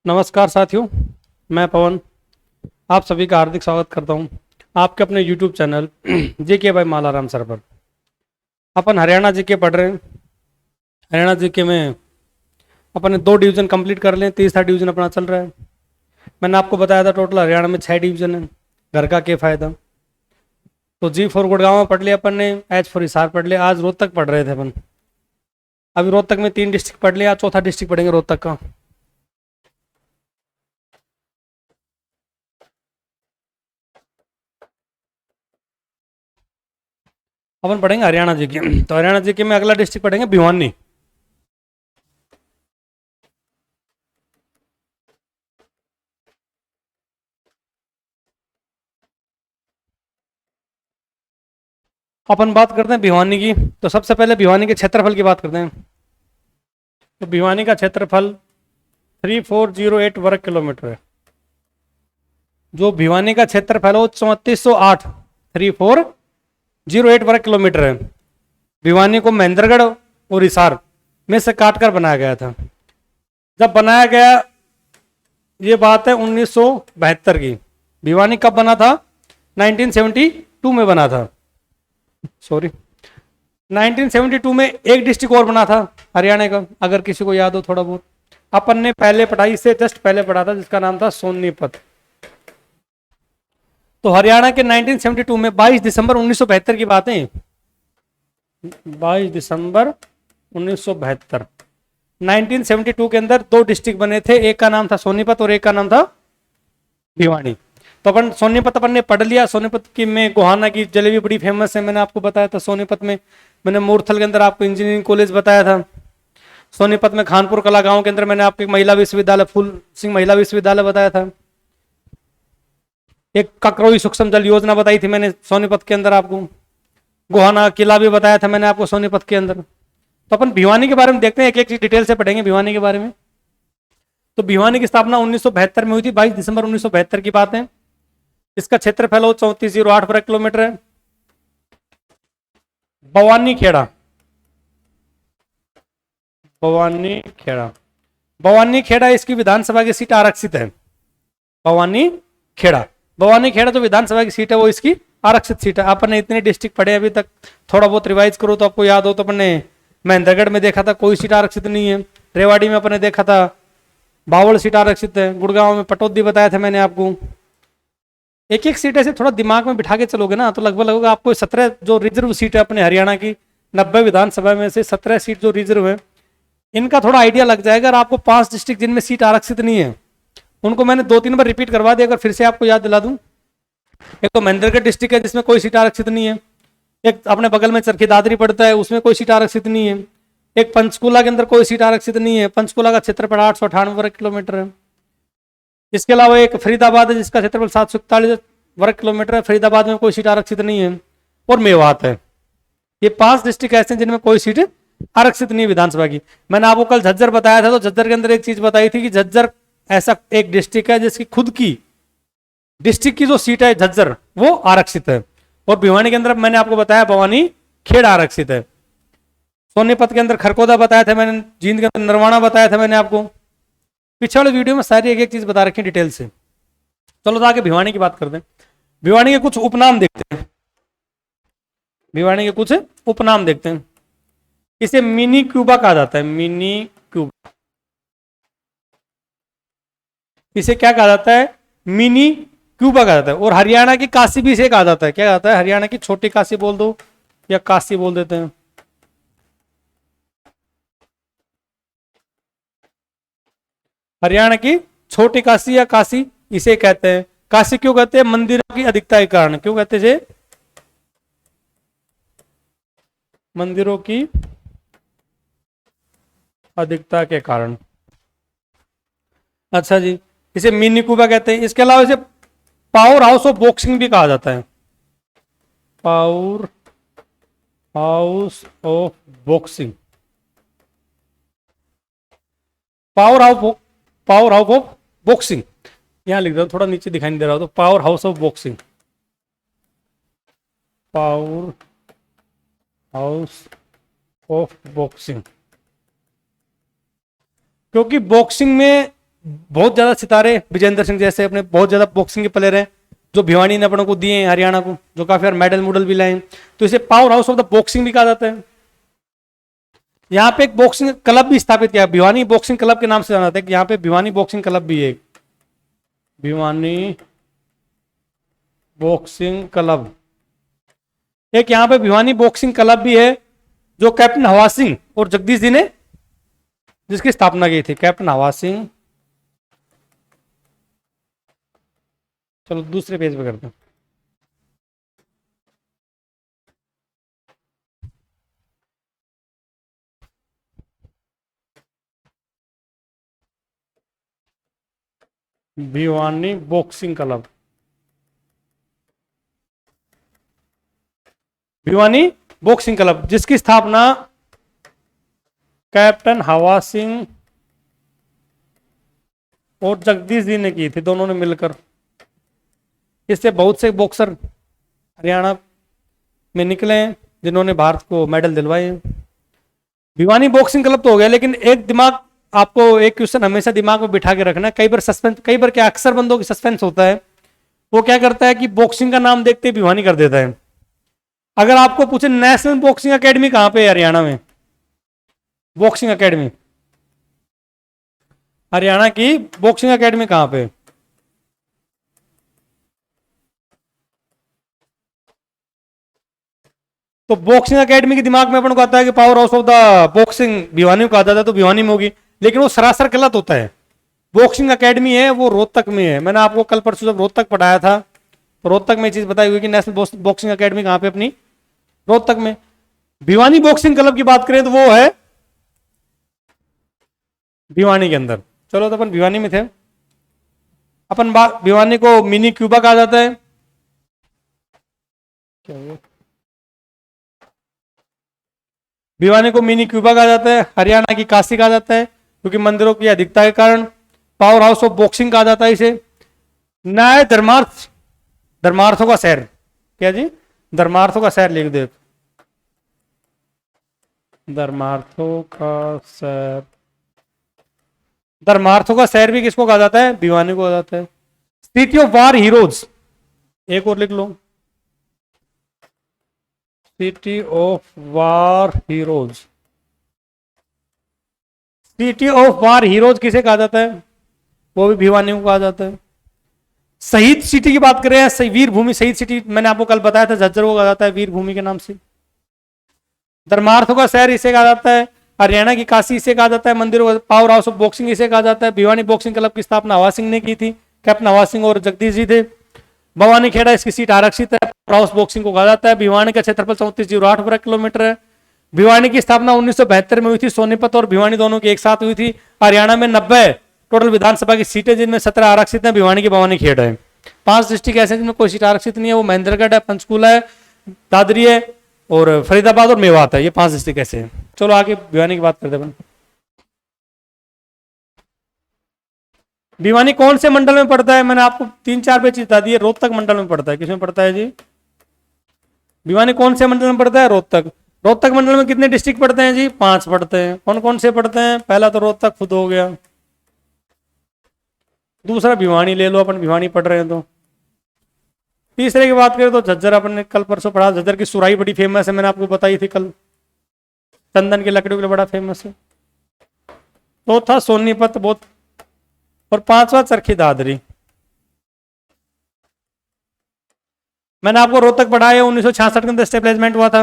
नमस्कार साथियों, मैं पवन आप सभी का हार्दिक स्वागत करता हूं आपके अपने YouTube channel GK by Malaram sir पर। अपन हरियाणा जीके पढ़ रहे हैं। हरियाणा जीके में अपन ने 2 डिवीज़न कंप्लीट कर लिए, तीसरा डिवीज़न अपना चल रहा है। मैंने आपको बताया था टोटल हरियाणा में 6 डिवीज़न है। घर का क्या फ़ायदा। तो G4 गुड़गांव में पढ़ लिया अपन ने, H4 हिसार पढ़ लिया। आज रोहतक पढ़ रहे थे अपन। अभी रोहतक में 3 डिस्ट्रिक्ट पढ़ लिया, चौथा डिस्ट्रिक्ट पढ़ेंगे रोहतक का। अपन पढ़ेंगे हरियाणा जीके। तो हरियाणा जीके में अगला डिस्ट्रिक्ट पढ़ेंगे भिवानी। अपन बात करते हैं भिवानी की। तो सबसे पहले भिवानी के क्षेत्रफल की बात करते हैं। तो भिवानी का क्षेत्रफल 3408 वर्ग किलोमीटर है। जो भिवानी का क्षेत्रफल है वो 3408 3408 वर्ग किलोमीटर है। भिवानी को महेंद्रगढ़ और हिसार में से काटकर बनाया गया था। जब बनाया गया, ये बात है 1972 की। भिवानी कब बना था? 1972 में बना था। सॉरी, 1972 में एक डिस्ट्रिक्ट और बना था हरियाणा का, अगर किसी को याद हो थोड़ा बहुत। अपन ने पहले पढ़ाई से जस्ट पहले पढ़ा था, जिसका नाम था सोनीपत। तो हरियाणा के 1972 में 22 दिसंबर 1972 की बात है। 22 दिसंबर 1972 1972 के अंदर 2 डिस्ट्रिक्ट बने थे। एक का नाम था सोनीपत और एक का नाम था भिवानी। तो अपन सोनीपत अपन ने पढ़ लिया। सोनीपत की में गोहाना की जलेबी बड़ी फेमस है, मैंने आपको बताया था। सोनीपत में मैंने मूर्थल के अंदर आपको इंजीनियरिंग कॉलेज बताया था। सोनीपत में खानपुर कला गांव के अंदर मैंने आपको महिला विश्वविद्यालय, फूल सिंह महिला विश्वविद्यालय बताया था। एक ककरोई सूक्ष्म जल योजना बताई थी मैंने सोनीपत के अंदर आपको। गोहाना किला भी बताया था मैंने आपको सोनीपत के अंदर। तो अपन भिवानी के बारे में देखते हैं, एक एक चीज डिटेल से पढ़ेंगे भिवानी के बारे में। तो भिवानी की स्थापना 1972 में हुई थी, 22 दिसंबर 1972 की बात है। इसका क्षेत्रफल 3408 वर्ग किलोमीटर है। भवानी खेड़ा, भवानी खेड़ा, भवानी खेड़ा इसकी विधानसभा की सीट आरक्षित है। भवानी खेड़ा, भवानी खेड़ा जो विधानसभा की सीट है वो इसकी आरक्षित सीट है। अपन ने इतने डिस्ट्रिक्ट पढ़े अभी तक, थोड़ा बहुत रिवाइज करो तो आपको याद हो। तो अपन ने महेंद्रगढ़ में देखा था कोई सीट आरक्षित नहीं है। रेवाड़ी में अपन ने देखा था बावल सीट आरक्षित है। गुड़गांव में पटौदी बताया था मैंने आपको। एक एक सीट ऐसे थोड़ा दिमाग में बिठा के चलोगे ना तो लगभग लगभग आपको 17 जो रिजर्व सीट है अपने हरियाणा की, 90 विधानसभा में से 17 सीट जो रिजर्व है, इनका थोड़ा आइडिया लग जाएगा। और आपको 5 डिस्ट्रिक्ट जिनमें सीट आरक्षित नहीं है, उनको मैंने 2-3 बार रिपीट करवा दिया, अगर फिर से आपको याद दिला दूं। एक तो महेंद्रगढ़ डिस्ट्रिक्ट है जिसमें कोई सीट आरक्षित नहीं है। एक अपने बगल में चरखी दादरी पड़ता है, उसमें कोई सीट आरक्षित नहीं है। एक पंचकूला के अंदर कोई सीट आरक्षित नहीं है। पंचकूला का क्षेत्रफल 898 वर्ग किलोमीटर है। इसके अलावा एक फरीदाबाद है जिसका क्षेत्रफल 741 वर्ग किलोमीटर है। फरीदाबाद में कोई सीट आरक्षित नहीं है। और मेवात है। ये 5 डिस्ट्रिक्ट ऐसे हैं जिनमें कोई सीट आरक्षित नहीं है विधानसभा की। मैंने आपको कल झज्जर बताया था, तो झज्जर के अंदर एक चीज बताई थी कि झज्जर ऐसा एक डिस्ट्रिक्ट है जिसकी खुद की डिस्ट्रिक्ट की जो सीट है झज्जर वो आरक्षित है। और भिवानी के अंदर मैंने आपको बताया भवानी खेड़ा आरक्षित है। सोनीपत के अंदर खरकोदा बताया था मैंने, जींद के अंदर नरवाना बताया था मैंने आपको। पिछले वीडियो में सारी एक एक चीज बता रखी है डिटेल से। चलो तो आगे भिवानी की बात करते हैं। भिवानी के कुछ उपनाम देखते हैं। भिवानी के कुछ उपनाम देखते हैं। इसे मिनी क्यूबा कहा जाता है। मिनी क्यूबा, इसे क्या कहा जाता है? मिनी क्यूबा कहा जाता है। और हरियाणा की काशी भी इसे कहा जाता है। क्या कहता है? हरियाणा की छोटी काशी बोल दो या काशी बोल देते हैं। हरियाणा की छोटी काशी या काशी इसे कहते हैं। काशी क्यों कहते हैं? मंदिरों की अधिकता के कारण। क्यों कहते हैं? मंदिरों की अधिकता के कारण। अच्छा जी, इसे मिनी क्यूबा कहते हैं। इसके अलावा इसे पावर हाउस ऑफ बॉक्सिंग भी कहा जाता है। Power house of boxing, power house of boxing यहां लिख रहा हूं, थोड़ा नीचे दिखाई नहीं दे रहा हो तो power house of boxing, power house of boxing. क्योंकि बॉक्सिंग में बहुत ज्यादा सितारे विजेंद्र सिंह जैसे अपने बहुत ज्यादा बॉक्सिंग के प्लेयर हैं जो भिवानी ने अपनों को दिए हैं हरियाणा को, जो काफी बार मेडल मुडल भी लाए हैं। तो इसे power house of the boxing भी कहा जाता है। यहाँ पे एक बॉक्सिंग क्लब भी स्थापित किया, भिवानी बॉक्सिंग क्लब के नाम से जाना जाता है। यहाँ पे भिवानी बॉक्सिंग क्लब भी है, भिवानी बॉक्सिंग क्लब। एक यहाँ पे भिवानी बॉक्सिंग क्लब भी है जो कैप्टन हवा सिंह और जगदीश जी ने जिसकी स्थापना की थी, कैप्टन हवा सिंह। चलो दूसरे पेज पे करते हैं। Bhiwani boxing club, Bhiwani boxing club जिसकी स्थापना कैप्टन हवा सिंह और जगदीश जी ने की थी, दोनों ने मिलकर। इससे बहुत से बॉक्सर हरियाणा में निकले हैं जिन्होंने भारत को मेडल दिलवाए हैं। भिवानी बॉक्सिंग क्लब तो हो गया, लेकिन एक दिमाग आपको एक क्वेश्चन हमेशा दिमाग में बिठा के रखना है। कई बार सस्पेंस, कई बार क्या अक्सर बंदों की सस्पेंस होता है, वो क्या करता है कि बॉक्सिंग का नाम देखते ही भिवानी कर देता है। अगर आपको पूछे नेशनल बॉक्सिंग एकेडमी कहां पे है हरियाणा में, बॉक्सिंग एकेडमी हरियाणा की बॉक्सिंग एकेडमी कहां पे, तो बॉक्सिंग एकेडमी के दिमाग में अपन को आता है कि power house of the boxing Bhiwani को कहा जाता है, तो भिवानी में होगी, लेकिन वो सरासर गलत होता है। बॉक्सिंग एकेडमी है वो रोहतक में है। मैंने आपको कल परसों जब रोहतक पढ़ाया था तो रोहतक में चीज बताई हुई कि नेशनल बॉक्सिंग एकेडमी कहां पे अपनी, रोहतक में। भिवानी बॉक्सिंग क्लब की बात करें तो वो है भिवानी के अंदर। चलो तो अपन भिवानी में थे। अपन भिवानी को मिनी क्यूबा कहा जाता है। क्या हुआ? भिवानी को मिनी क्यूबा कहा जाता है, हरियाणा की काशी कहा जाता है क्योंकि मंदिरों की अधिकता के कारण। पावर हाउस ऑफ बॉक्सिंग कहा जाता है इसे। न्याय धर्मार्थ, धर्मार्थों का शहर, क्या जी, धर्मार्थों का शहर लिख दे, धर्मार्थों का शहर। धर्मार्थों का शहर भी किसको कहा जाता है, भिवानी को कहा जाता है। सिटी ऑफ वार हीरोज, एक और लिख लो, city of war heroes. City of war heroes किसे कहा जाता है, वो भी भिवानी को कहा जाता है। शहीद सिटी की बात करें, वीर भूमि शहीद सिटी, मैंने आपको कल बताया था, झज्जर को कहा जाता है वीर भूमि के नाम से। धर्मार्थों का शहर इसे कहा जाता है, हरियाणा की काशी इसे कहा जाता है, मंदिरों पावर हाउस ऑफ बॉक्सिंग इसे कहा जाता है। भिवानी बॉक्सिंग क्लब की स्थापना हवा सिंह ने की थी, कैप्टन हवा सिंह और जगदीश जी थे। भवानी खेड़ा इसकी सीट आरक्षित है, पावर हाउस बॉक्सिंग को कहा जाता है। भिवानी का क्षेत्रफल 3408 वर्ग किलोमीटर है। भिवानी की स्थापना 1972 में हुई थी, सोनीपत और भिवानी दोनों की एक साथ हुई थी। हरियाणा में 90 टोटल विधानसभा की सीटें, जिनमें 17 आरक्षित है। भिवानी की भवानी खेड़ा है। 5 डिस्ट्रिक्ट ऐसे जिनमें कोई सीट आरक्षित नहीं है, वो महेंद्रगढ़ है, पंचकूला है, दादरी है और फरीदाबाद और मेवात है। ये 5 डिस्ट्रिक्ट ऐसे हैं। चलो आगे भिवानी की बात करते हैं। भिवानी कौन से मंडल में पड़ता है, मैंने आपको 3-4 पेज बता दिए। रोहतक मंडल में पड़ता है। किसमें पड़ता है जी, भिवानी कौन से मंडल में पड़ता है, रोहतक। रोहतक मंडल में कितने डिस्ट्रिक्ट पड़ते हैं जी, 5 पड़ते हैं। कौन कौन से पड़ते हैं, पहला तो रोहतक खुद हो गया, दूसरा भिवानी ले लो, अपन भिवानी पढ़ रहे हैं तो। तीसरे की बात करें तो झज्जर, अपन ने कल परसों पढ़ा, झज्जर की सुराई बड़ी फेमस है, मैंने आपको बताई थी कल, चंदन की लकड़ियों के लिए बड़ा फेमस है। चौथा सोनीपत बहुत, और 5वां चरखी दादरी। मैंने आपको रोहतक पढ़ाया 1966 के अंदर स्टेबलिशमेंट हुआ था।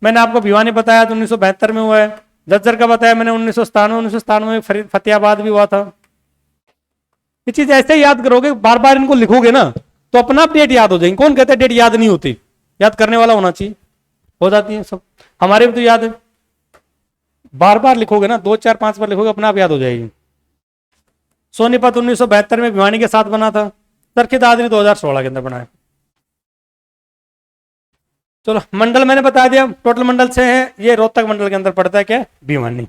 मैंने आपको भिवानी बताया तो 1972 में हुआ है। झज्जर का बताया मैंने 1997 में फतेहाबाद भी हुआ था। ये चीज ऐसे याद करोगे, बार बार इनको लिखोगे ना तो अपना आप डेट याद हो जाएगी। कौन कहता है डेट याद नहीं होती, याद करने वाला होना चाहिए, हो जाती है सब। हमारे भी तो याद है, बार बार लिखोगे ना, 2 4 5 बार लिखोगे, अपना आप याद हो जाएगी। सोनीपत 1972 में भिवानी के साथ बना था। चरखी दादरी 2016 के अंदर बनाया। चलो मंडल मैंने बता दिया, टोटल मंडल 6 है। ये रोहतक मंडल के अंदर पड़ता है क्या, भिवानी।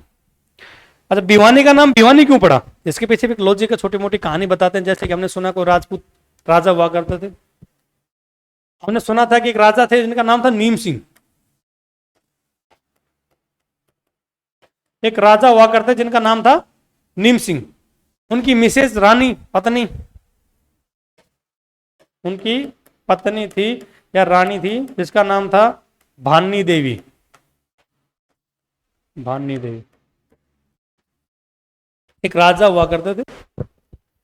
अच्छा, भिवानी का नाम भिवानी क्यों पड़ा, इसके पीछे भी एक लॉजिक है, छोटी मोटी कहानी बताते हैं। जैसे कि हमने सुना कोई राजपूत राजा हुआ करते थे। हमने सुना था कि एक राजा थे जिनका नाम था नीम सिंह। एक राजा हुआ करते जिनका नाम था नीम सिंह। उनकी मिसेज रानी पत्नी, उनकी पत्नी थी या रानी थी जिसका नाम था भानी देवी। भानी देवी। एक राजा हुआ करते थे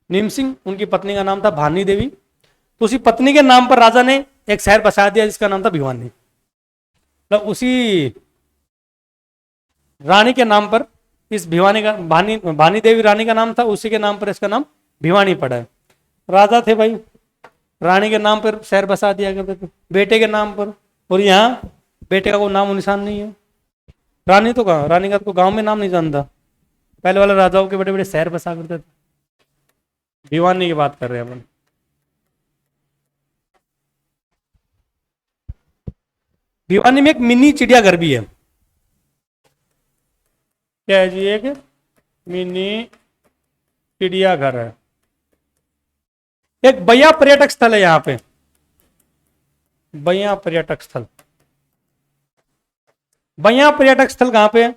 नीम सिंह, उनकी पत्नी का नाम था भानी देवी। तो उसी पत्नी के नाम पर राजा ने एक शहर बसा दिया जिसका नाम था भिवानी। मतलब उसी रानी के नाम पर इस भिवानी का, भानी भानी देवी रानी का नाम था, उसी के नाम पर इसका नाम भिवानी पड़ा है। राजा थे भाई, रानी के नाम पर शहर बसा दिया करते थे, बेटे के नाम पर। और यहाँ बेटे का कोई नाम और निशान नहीं है। रानी तो कहाँ, रानी का तो गांव में नाम नहीं जानता। पहले वाले राजाओं के बड़े बड़े शहर बसा करते थे। भिवानी की बात कर रहे हैं अपन। भिवानी में एक मिनी चिड़ियाघर भी है। क्या है जी? एक मिनी चिड़ियाघर है। एक बया पर्यटक स्थल है यहाँ पे, बया पर्यटक स्थल। बया पर्यटक स्थल कहाँ पे है?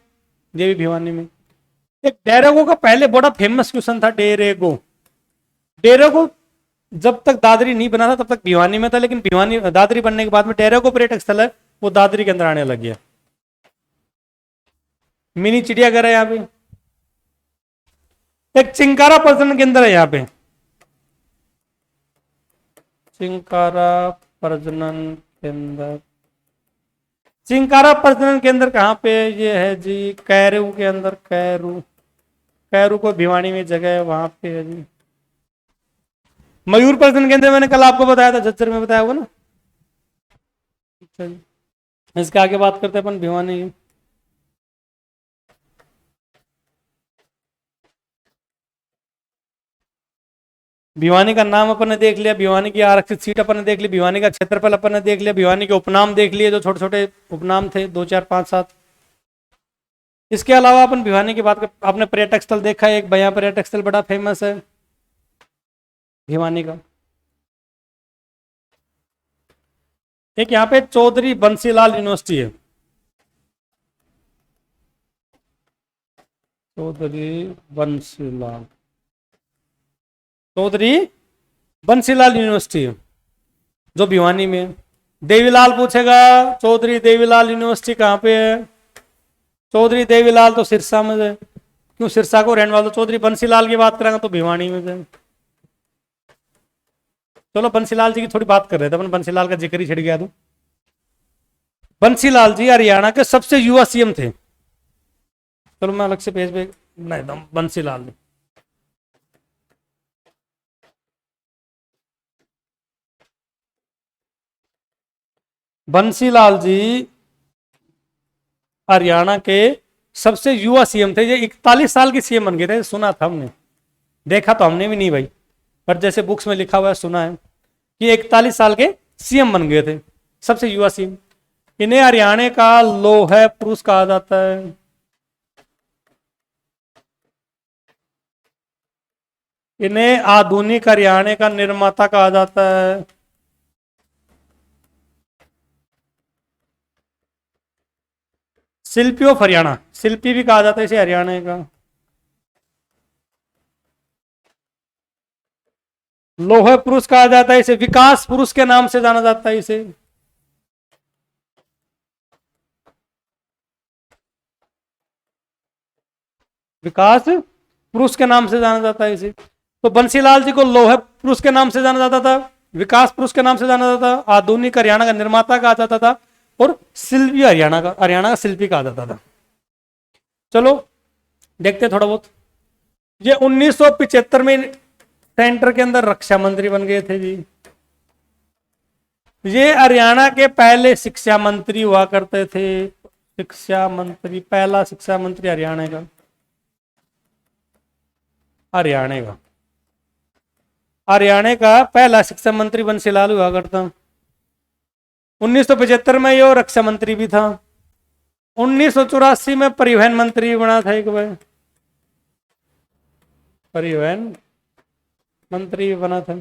ये भी भिवानी में। एक डेरेगो का पहले बड़ा फेमस क्वेश्चन था, डेरेगो। डेरेगो जब तक दादरी नहीं बना था तब तक भिवानी में था, लेकिन भिवानी दादरी बनने के बाद में डेरेगो पर्यटक स्थल है वो दादरी के अंदर आने लग गया। मिनी चिड़ियाघर है यहाँ पे। एक चिंकारा प्रजनन केंद्र है यहाँ पे, चिंकारा प्रजनन केंद्र। चिंकारा प्रजनन केंद्र कहाँ पे? ये है जी कैरू के अंदर। कैरू, कैरू को भिवानी में जगह है, वहां पे है जी। मयूर प्रजनन केंद्र मैंने कल आपको बताया था, झज्जर में बताया होगा ना। इसके आगे बात करते हैं अपन भिवानी की। भिवानी का नाम अपन ने देख लिया, भिवानी की आरक्षित सीट अपन ने देख ली, भिवानी का क्षेत्रफल अपन ने देख लिया, भिवानी के उपनाम देख लिए, जो छोटे छोटे उपनाम थे, 2 4 5 7। इसके अलावा अपन भिवानी की बात कर, आपने पर्यटक स्थल देखा है, एक बया पर्यटक स्थल बड़ा फेमस है भिवानी का। एक यहाँ पे चौधरी बंसीलाल यूनिवर्सिटी है, चौधरी बंसीलाल, चौधरी बंसीलाल यूनिवर्सिटी है जो भिवानी में। देवीलाल पूछेगा, चौधरी देवीलाल यूनिवर्सिटी कहाँ पे है? चौधरी देवीलाल तो सिरसा में है। क्यों सिरसा को रहने वाले? चौधरी बंसीलाल की बात करेंगे तो भिवानी में है। चलो बंसीलाल जी की थोड़ी बात कर रहे थे अपन, बंसीलाल का जिक्र ही छिड़ गया। तो बंसीलाल जी हरियाणा के सबसे युवा सीएम थे। चलो मैं अलग से पेज पे बनाता हूं बंसीलाल जी। बंसीलाल जी हरियाणा के सबसे युवा सीएम थे। ये 41 साल के सीएम बन गए थे, सुना था हमने, देखा तो हमने भी नहीं भाई, पर जैसे बुक्स में लिखा हुआ है सुना है कि 41 साल के सीएम बन गए थे, सबसे युवा सीएम। इन्हें हरियाणा का लौह पुरुष कहा जाता है। इन्हें आधुनिक हरियाणा का निर्माता कहा जाता है। शिल्पी ऑफ हरियाणा, शिल्पी भी कहा जाता है इसे हरियाणा का। लौह पुरुष कहा जाता है इसे, विकास पुरुष के नाम से जाना जाता है इसे। विकास पुरुष के नाम से जाना जाता है इसे। तो बंसीलाल जी को लौह पुरुष के नाम से जाना जाता था, विकास पुरुष के नाम से जाना जाता था, आधुनिक हरियाणा का निर्माता कहा जाता था, और शिल्पी हरियाणा का शिल्पी कहा जाता था। चलो देखते थोड़ा बहुत। ये 1975 में सेंटर के अंदर रक्षा मंत्री बन गए थे जी। ये हरियाणा के पहले शिक्षा मंत्री हुआ करते थे। शिक्षा मंत्री, पहला शिक्षा मंत्री हरियाणा का, हरियाणा का पहला शिक्षा मंत्री बंसीलाल हुआ करता। 1975 में ये रक्षा मंत्री भी था। 1984 में परिवहन मंत्री बना था एक बार, परिवहन मंत्री बना था।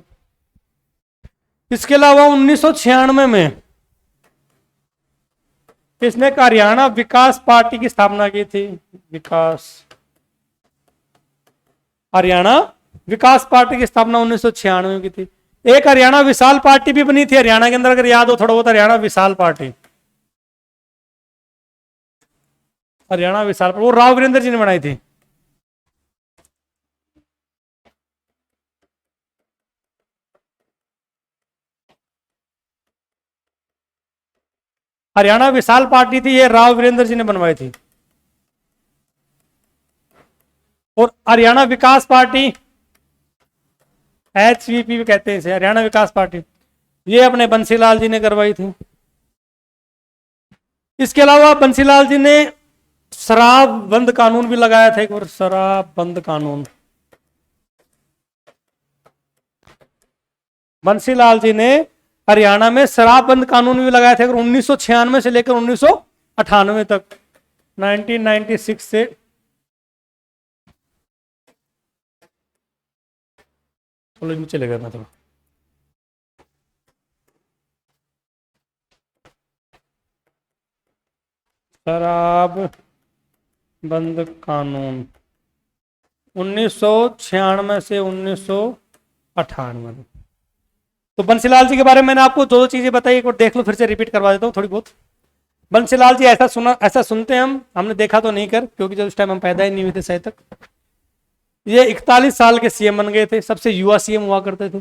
इसके अलावा 1996 में इसने हरियाणा विकास पार्टी की स्थापना की थी। विकास, हरियाणा विकास पार्टी की स्थापना 1996 में की थी। एक हरियाणा विशाल पार्टी भी बनी थी हरियाणा के अंदर, अगर याद हो थोड़ा बहुत, हरियाणा विशाल पार्टी, हरियाणा विशाल पार्टी वो राव वीरेंद्र जी ने बनाई थी। हरियाणा विशाल पार्टी थी, ये राव वीरेंद्र जी ने बनवाई थी। और हरियाणा विकास पार्टी, HVP भी कहते हैं इसे, हरियाणा विकास पार्टी, ये अपने बंसीलाल जी ने करवाई थी। इसके अलावा बंसीलाल जी ने शराब बंद कानून भी लगाया था एक बार, शराब बंद कानून। बंसीलाल जी ने हरियाणा में शराब बंद कानून भी लगाया था 1996 से लेकर 1998 तक, 1996 से। थोड़ा नीचे ले गया थोड़ा। शराब बंद कानून 1996 से 1998। तो बंसीलाल जी के बारे में मैंने आपको दो चीजें बताई, एक बार देख लो, फिर से रिपीट करवा देता हूँ थोड़ी बहुत। बंसीलाल जी ऐसा सुनते हैं हमने देखा तो नहीं कर, क्योंकि जब उस टाइम हम पैदा ही नहीं हुए थे शायद तक। ये 41 साल के सीएम बन गए थे, सबसे युवा सीएम हुआ करते थे।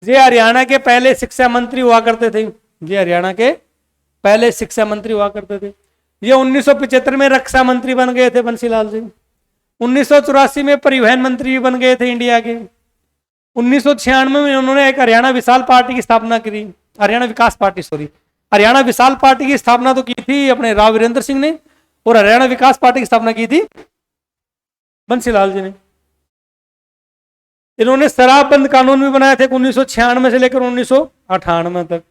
ये हरियाणा के पहले शिक्षा मंत्री हुआ करते थे, ये हरियाणा के पहले शिक्षा मंत्री हुआ करते थे। ये 1975 में रक्षा मंत्री बन गए थे बंसीलाल जी। 1984 में परिवहन मंत्री भी बन गए थे इंडिया के। 1996 में उन्होंने एक हरियाणा विशाल पार्टी की स्थापना की, हरियाणा विकास पार्टी, सॉरी, हरियाणा विशाल पार्टी की स्थापना तो की थी अपने राव वीरेंद्र सिंह ने, और हरियाणा विकास पार्टी की स्थापना की थी बंसीलाल जी ने। इन्होंने शराब बंद कानून भी बनाए थे 1996 से लेकर 1998 तक।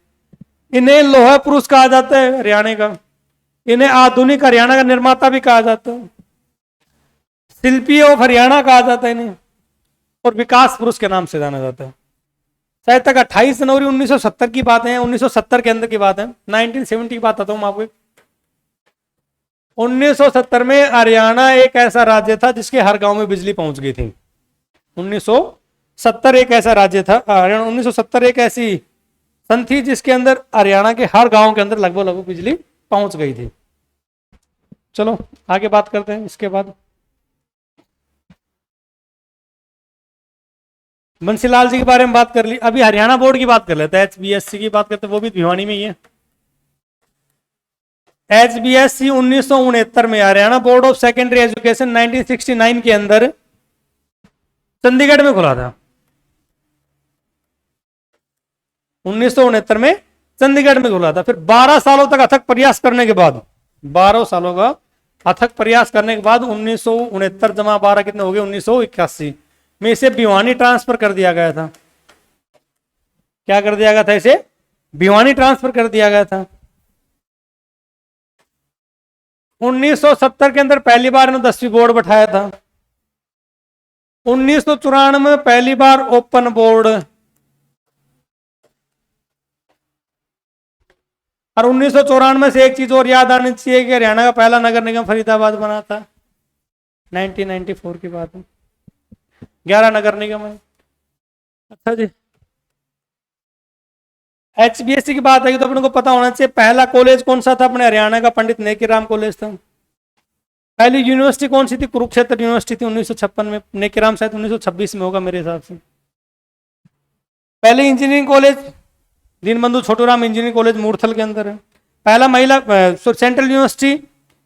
इन्हें लोहा पुरुष कहा जाता है हरियाणा का, इन्हें आधुनिक हरियाणा का निर्माता भी कहा जाता है, शिल्पी ऑफ हरियाणा कहा जाता है इन्हें, और विकास पुरुष के नाम से जाना जाता है। शायद तक 28 जनवरी 1970 की बात है, 1970 के अंदर की बात है, 1970 की बात आता हूं आपको। 1970 में हरियाणा एक ऐसा राज्य था जिसके हर गांव में बिजली पहुंच गई थी। 1970 एक ऐसा राज्य था, हरियाणा 1970 एक ऐसी सन थी जिसके अंदर हरियाणा के हर गांव के अंदर लगभग बिजली पहुंच गई थी। चलो आगे बात करते हैं। इसके बाद बंसीलाल जी के बारे में बात कर ली, अभी हरियाणा बोर्ड की बात कर लेते हैं, HBSC की बात करते हैं, वो भी भिवानी में ही है। HBSC 1969 में, Haryana board of secondary education 1969 के अंदर चंडीगढ़ में खुला था। 1969 में चंडीगढ़ में खुला था। फिर 12 सालों तक अथक प्रयास करने के बाद, 12 सालों का अथक प्रयास करने के बाद 1969 जमा 12 कितने हो गए, 1981 में इसे भिवानी ट्रांसफर कर दिया गया था। क्या कर दिया गया था? इसे भिवानी ट्रांसफर कर दिया गया था। 1970 के अंदर पहली बार इन्होंने 10वीं बोर्ड बैठाया था। 1994 में पहली बार ओपन बोर्ड, और 1994 से एक चीज और याद आनी चाहिए कि हरियाणा का पहला नगर निगम फरीदाबाद बना था। 1994 की बात है, 11 नगर निगम है। अच्छा जी, HBSC की बात है तो अपने को पता होना चाहिए पहला कॉलेज कौन सा था अपने हरियाणा का, पंडित नेकीराम कॉलेज था। पहली यूनिवर्सिटी कौन सी थी? कुरुक्षेत्र यूनिवर्सिटी थी 1956 में। नेकीराम शायद 1926 में होगा मेरे हिसाब से। पहले engineering college Deenbandhu Chhotu Ram engineering college Murthal के अंदर है। पहला महिला सेंट्रल यूनिवर्सिटी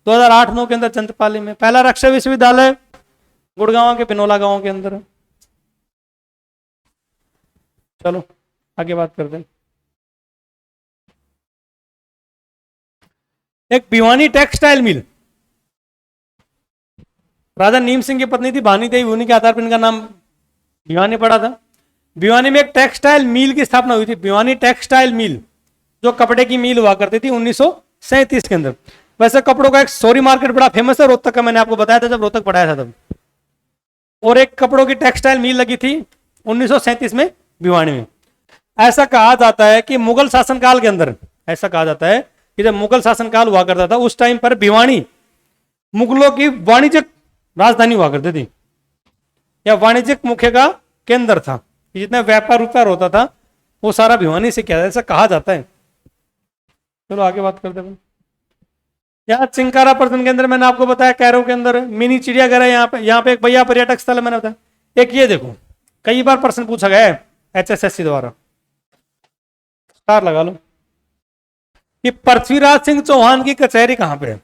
2008-9 के अंदर चंद्रपाली में। पहला रक्षा विश्वविद्यालय गुड़गांव के पिनोला गांव के अंदर है। चलो आगे बात करते हैं। एक भिवानी टेक्सटाइल मिल, राजा नीम सिंह की पत्नी थी भानी देवी, उन्हीं के आधार पर इनका नाम भिवानी पड़ा था। भिवानी में एक टेक्सटाइल मिल की स्थापना हुई थी, भिवानी टेक्सटाइल मिल, जो कपड़े की मिल हुआ करती थी 1937 के अंदर। वैसे कपड़ों का एक सॉरी मार्केट बड़ा फेमस है रोहतक का, मैंने आपको बताया था जब रोहतक पढ़ाया था तब। और एक कपड़ों की टेक्सटाइल मिल लगी थी 1937 में भिवानी में। ऐसा कहा जाता है कि मुगल शासनकाल के अंदर, ऐसा कहा जाता है कि जब मुगल शासनकाल हुआ करता था उस टाइम पर भिवानी मुगलों की वाणिज्यिक राजधानी हुआ करती थी। या वाणिज्यिक मुख्य का केंद्र था। जितना व्यापार व्यापार होता था वो सारा भिवानी से किया, ऐसा कहा जाता है। चलो आगे बात करते हैं। यहाँ चिंकारा पर्यटन केंद्र मैंने आपको बताया कैरो के अंदर है। मिनी चिड़ियाघर है यहाँ पे एक भैया पर्यटक स्थल है मैंने बताया। एक ये देखो, कई बार प्रश्न पूछा गया है HSSC द्वारा, स्टार लगा लो, कि पृथ्वीराज सिंह चौहान की कचहरी कहां पे है?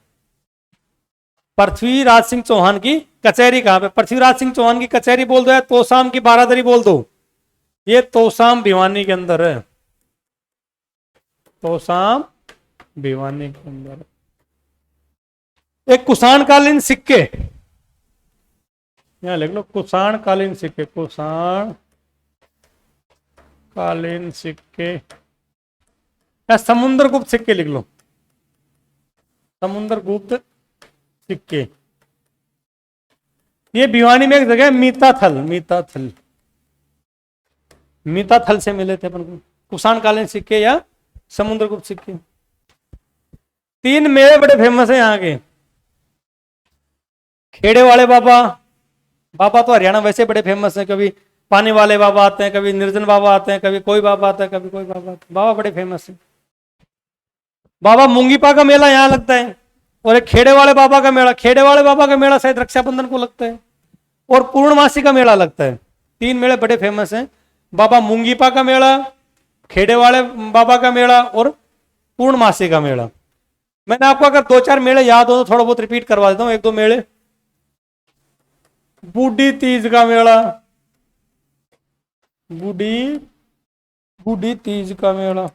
पृथ्वीराज सिंह चौहान की कचहरी कहां पे? पृथ्वीराज सिंह चौहान की कचहरी बोल दो या तोसाम की बारादरी बोल दो। ये तोसाम भिवानी के अंदर है, तोसाम भिवानी के अंदर। एक कुषाण कालीन सिक्के, यहां लिख लो कुषाण कालीन सिक्के, कुषाण कालीन सिक्के या समुद्रगुप्त सिक्के लिख लो, समुद्रगुप्त सिक्के। ये भिवानी में एक जगह है मीताथल, मीताथल, मीताथल से मिले थे अपन को कुषाण कालीन सिक्के या समुद्रगुप्त सिक्के। 3 मेले बड़े फेमस है यहाँ के। खेड़े वाले बाबा, बाबा तो हरियाणा वैसे बड़े फेमस हैं, कभी पानी वाले बाबा आते हैं, कभी निर्जन बाबा आते हैं, कभी कोई बाबा आता है, कभी कोई बाबा आता है, बाबा बड़े फेमस है। बाबा मुंगीपा का मेला यहाँ लगता है, और एक खेड़े वाले बाबा का मेला, खेड़े वाले बाबा का मेला शायद रक्षाबंधन को लगता है, और पूर्णमासी का मेला लगता है। 3 मेले बड़े फेमस हैं, बाबा मुंगीपा का मेला, खेड़े वाले बाबा का मेला और पूर्णमासी का मेला। मैंने आपको अगर 2-4 मेले याद हो तो थोड़ा बहुत रिपीट करवा देता हूँ, 1-2 मेले। बूढ़ी तीज का मेला, बूढ़ी तीज का मेला,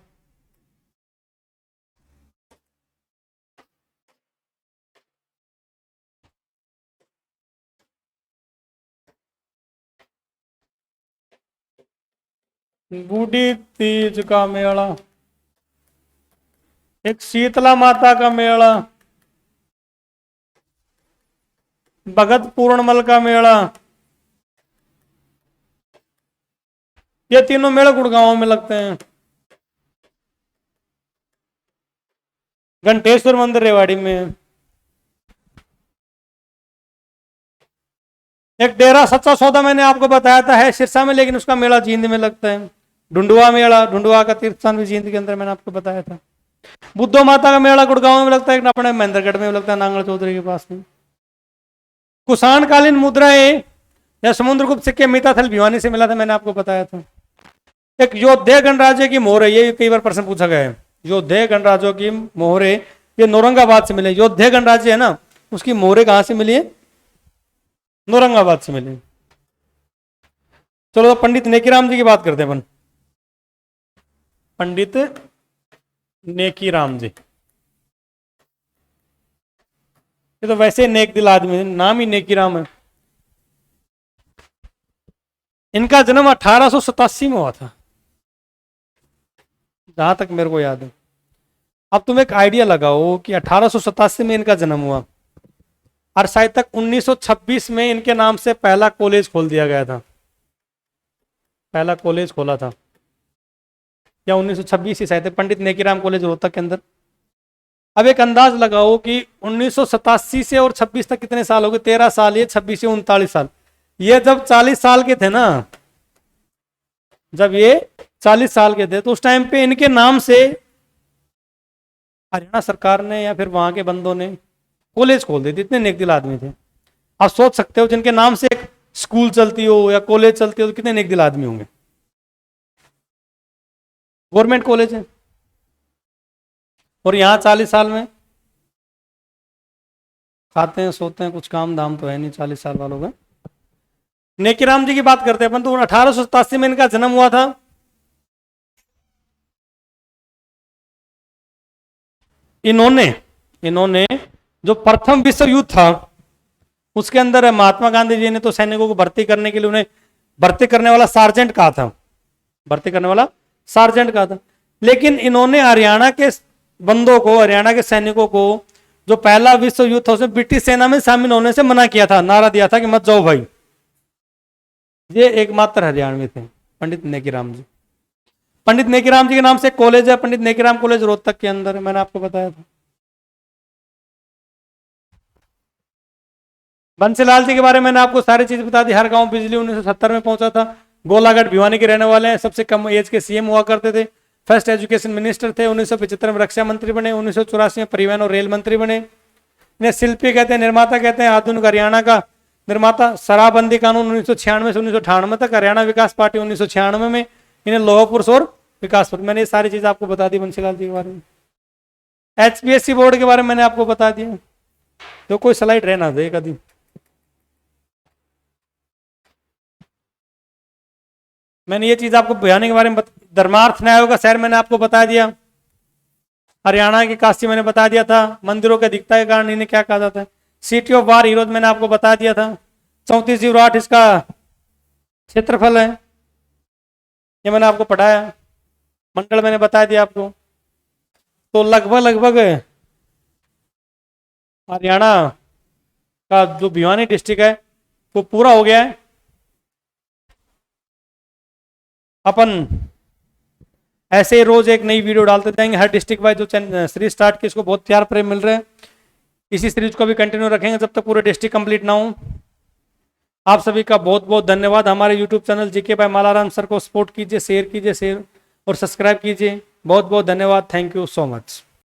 बूढ़ी तीज का मेला। एक शीतला माता का मेला, भगत पूर्णमल का मेला। ये तीनों मेले गुड़गांव में लगते हैं। घंटेश्वर मंदिर रेवाड़ी में है। एक डेरा सच्चा सौदा मैंने आपको बताया था है सिरसा में, लेकिन उसका मेला जींद में लगता है। ढूंढुआ मेला, ढूंढुआ का तीर्थ स्थान भी जींद के अंदर मैंने आपको बताया था। बुद्धो माता का मेला गुड़गांव में लगता है, अपने महेंद्रगढ़ में लगता है, नांगल चौधरी के पास में। कुषाण कालीन मुद्राएं या समुद्रगुप्त सिक्के मीताथल भिवानी से मिला था, मैंने आपको बताया था। एक योद्धे गणराज्य की मोहर है, ये कई बार प्रश्न पूछा गया है। योद्धे गणराज्यों की मोहरे ये नौरंगाबाद से मिले। योद्धे गणराज्य है ना, उसकी मोहरे कहां से मिली है? नौरंगाबाद से मिली। चलो तो पंडित नेकीराम जी की बात करते हैं अपन। पंडित नेकीराम जी, ये तो वैसे नेक दिल आदमी है, नाम ही नेकीराम है। इनका जन्म 1887 में हुआ था, जहां तक मेरे को याद है। अब तुम एक आइडिया लगाओ कि 1887 में इनका जन्म हुआ और शायद तक 1926 में इनके नाम से पहला कॉलेज खोल दिया गया था, पहला कॉलेज खोला था, या 1926 ही शायद, पंडित नेकीराम कॉलेज रोहतक के अंदर। अब एक अंदाज लगाओ कि 1987 से और 26 तक कितने साल हो गए? 13 साल, ये 26 से 39 साल। ये जब 40 साल के थे ना, जब ये 40 साल के थे, तो उस टाइम पे इनके नाम से हरियाणा सरकार ने या फिर वहां के बंदों ने कॉलेज खोल दिए थे। इतने नेक दिल आदमी थे। आप सोच सकते हो जिनके नाम से एक स्कूल चलती हो या कॉलेज चलती हो तो कितने नेक दिल आदमी होंगे। गवर्नमेंट कॉलेज है और यहाँ 40 साल में खाते हैं सोते हैं, कुछ काम धाम तो है नहीं 40 साल वालों का। नेकीराम जी की बात करते हैं अपन, तो 1887 में इनका जन्म हुआ था। इन्होंने जो प्रथम विश्व युद्ध था उसके अंदर महात्मा गांधी जी ने तो सैनिकों को भर्ती करने के लिए उन्हें भर्ती करने वाला सार्जेंट कहा था, भर्ती करने वाला सार्जेंट कहा था। लेकिन इन्होंने हरियाणा के बंदों को, हरियाणा के सैनिकों को जो पहला विश्व युद्ध था उसमें ब्रिटिश सेना में शामिल होने से मना किया था, नारा दिया था कि मत जाओ भाई। ये एकमात्र हरियाणवी थे पंडित नेकीराम जी। पंडित नेकीराम जी के नाम से कॉलेज है, पंडित नेकीराम कॉलेज रोहतक के अंदर है, मैंने आपको बताया था। बंसीलाल जी के बारे में मैंने आपको सारी चीज बता दी। हर गांव बिजली 1970 में पहुंचा था। गोलाघाट भिवानी के रहने वाले हैं। सबसे कम एज के सीएम हुआ करते थे। फर्स्ट एजुकेशन मिनिस्टर थे। 1975 में रक्षा मंत्री बने। 1984 में परिवहन और रेल मंत्री बने। इन्हें शिल्पी कहते हैं, निर्माता कहते हैं। आधुनिक हरियाणा का निर्माता। शराबबंदी कानून 1996 से 1998 तक। हरियाणा विकास पार्टी 1996 में। इन्हें लौह पुरुष और विकास पुरुष। मैंने ये सारी चीज आपको बता दी बंसीलाल जी के बारे में। HPSC बोर्ड के बारे में मैंने आपको बता दिया। तो कोई स्लाइड रहना दे कभी। मैंने ये चीज आपको भिवानी के बारे में धर्मार्थ न्याय आयोग का शहर मैंने आपको बता दिया। हरियाणा की काशी मैंने बता दिया था। मंदिरों की अधिकता के कारण इन्हें क्या कहा जाता है? सिटी ऑफ वार हीरोज मैंने आपको बता दिया था। 3408 इसका क्षेत्रफल है। ये मैंने आपको पढ़ाया। मंडल मैंने बता दिया आपको। तो लगभग हरियाणा का जो भिवानी डिस्ट्रिक्ट है वो पूरा हो गया है। अपन ऐसे ही रोज एक नई वीडियो डालते जाएंगे हर डिस्ट्रिक्ट वाइज। जो सीरीज स्टार्ट की इसको बहुत प्यार प्रेम मिल रहा है। इसी सीरीज को भी कंटिन्यू रखेंगे जब तक पूरे डिस्ट्रिक्ट कंप्लीट ना हो। आप सभी का बहुत बहुत धन्यवाद। हमारे YouTube channel GK by Malaram sir को सपोर्ट कीजिए, शेयर कीजिए, शेयर और सब्सक्राइब कीजिए। बहुत बहुत धन्यवाद। Thank you so much.